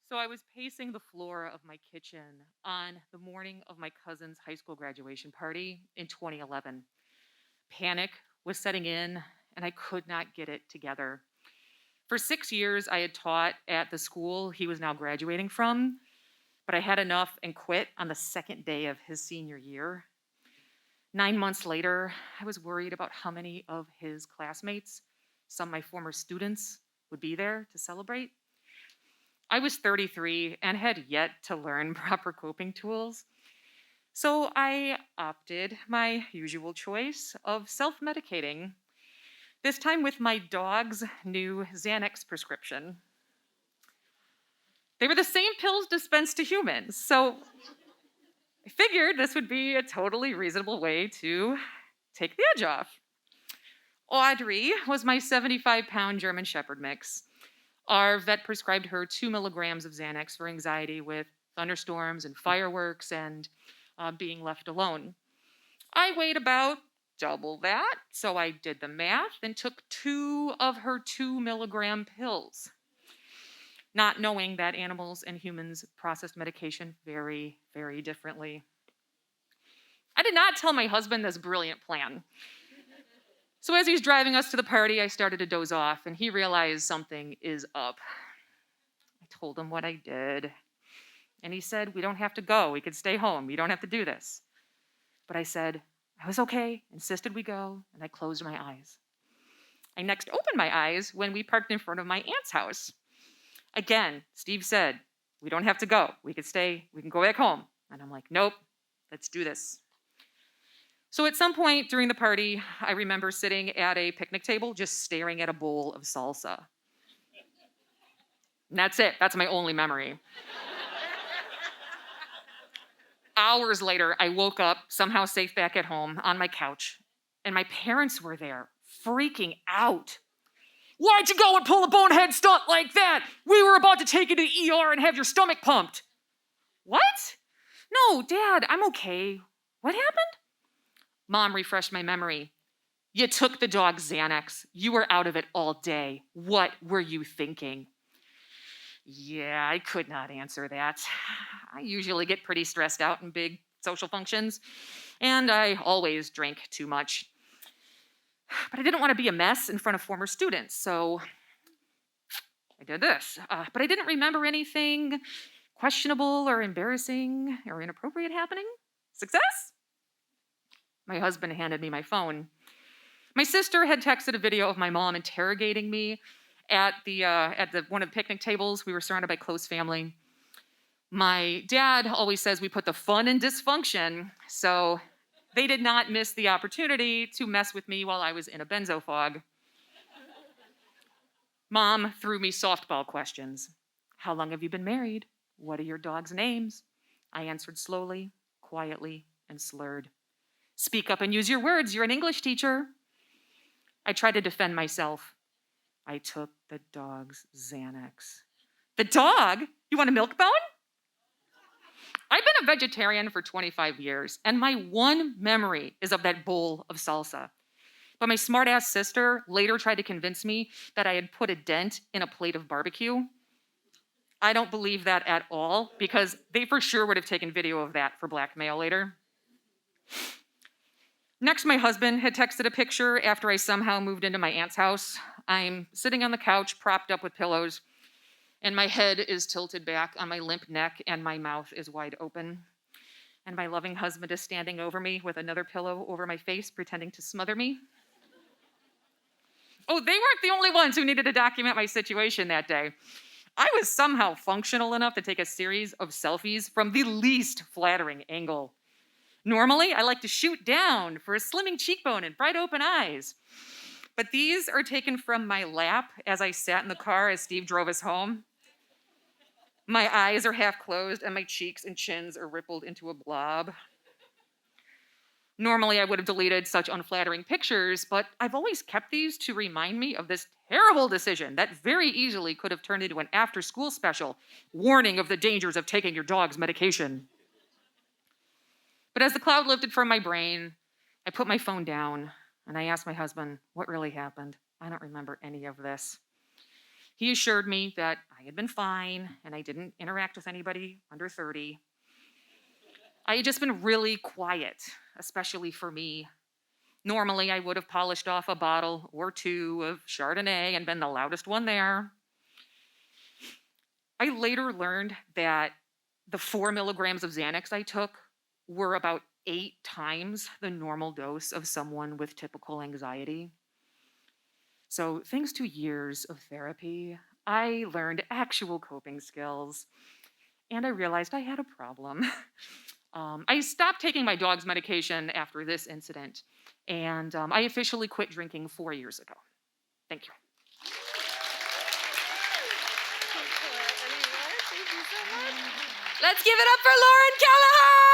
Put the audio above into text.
So I was pacing the floor of my kitchen on the morning of my cousin's high school graduation party in 2011. Panic was setting in, and I could not get it together. For 6 years, I had taught at the school he was now graduating from, but I had enough and quit on the second day of his senior year. 9 months later, I was worried about how many of his classmates, some of my former students, would be there to celebrate. I was 33 and had yet to learn proper coping tools, so I opted my usual choice of self medicating, this time with my dog's new Xanax prescription. They were the same pills dispensed to humans, so I figured this would be a totally reasonable way to take the edge off. Audrey was my 75-pound German Shepherd mix. Our vet prescribed her 2 milligrams of Xanax for anxiety with thunderstorms and fireworks and being left alone. I weighed about double that, so I did the math and took 2 of her 2 milligram pills, not knowing that animals and humans process medication very, very differently. I did not tell my husband this brilliant plan. So as he's driving us to the party, I started to doze off, and he realized something is up. I told him what I did, and he said, "We don't have to go. We could stay home. You don't have to do this." But I said, I was okay, insisted we go, and I closed my eyes. I next opened my eyes when we parked in front of my aunt's house. Again, Steve said, "We don't have to go. We could stay. We can go back home." And I'm like, "Nope, let's do this." So at some point during the party, I remember sitting at a picnic table just staring at a bowl of salsa. And that's it. That's my only memory. Hours later, I woke up, somehow safe back at home, on my couch, and my parents were there, freaking out. "Why'd you go and pull a bonehead stunt like that? We were about to take you to the ER and have your stomach pumped." "What? No, Dad, I'm okay. What happened?" Mom refreshed my memory. "You took the dog Xanax. You were out of it all day. What were you thinking?" Yeah, I could not answer that. I usually get pretty stressed out in big social functions, and I always drink too much. But I didn't want to be a mess in front of former students, so I did this. But I didn't remember anything questionable or embarrassing or inappropriate happening. Success? My husband handed me my phone. My sister had texted a video of my mom interrogating me at the one of the picnic tables. We were surrounded by close family. My dad always says we put the fun in dysfunction, so they did not miss the opportunity to mess with me while I was in a benzo fog. Mom threw me softball questions. "How long have you been married? What are your dogs' names?" I answered slowly, quietly, and slurred. "Speak up and use your words. You're an English teacher." I tried to defend myself. "I took the dog's Xanax." "The dog? You want a milk bone?" I've been a vegetarian for 25 years, and my one memory is of that bowl of salsa. But my smart-ass sister later tried to convince me that I had put a dent in a plate of barbecue. I don't believe that at all, because they for sure would have taken video of that for blackmail later. Next, my husband had texted a picture after I somehow moved into my aunt's house. I'm sitting on the couch, propped up with pillows, and my head is tilted back on my limp neck, and my mouth is wide open. And my loving husband is standing over me with another pillow over my face, pretending to smother me. Oh, they weren't the only ones who needed to document my situation that day. I was somehow functional enough to take a series of selfies from the least flattering angle. Normally, I like to shoot down for a slimming cheekbone and bright open eyes. But these are taken from my lap as I sat in the car as Steve drove us home. My eyes are half closed and my cheeks and chins are rippled into a blob. Normally, I would have deleted such unflattering pictures, but I've always kept these to remind me of this terrible decision that very easily could have turned into an after-school special, warning of the dangers of taking your dog's medication. But as the cloud lifted from my brain, I put my phone down and I asked my husband what really happened. I don't remember any of this. He assured me that I had been fine, and I didn't interact with anybody under 30. I had just been really quiet, especially for me. Normally, I would have polished off a bottle or two of Chardonnay and been the loudest one there. I later learned that the 4 milligrams of Xanax I took were about 8 times the normal dose of someone with typical anxiety. So, thanks to years of therapy, I learned actual coping skills and I realized I had a problem. I stopped taking my dog's medication after this incident, and I officially quit drinking 4 years ago. Thank you. Thank you so much. Let's give it up for Lauren Callahan!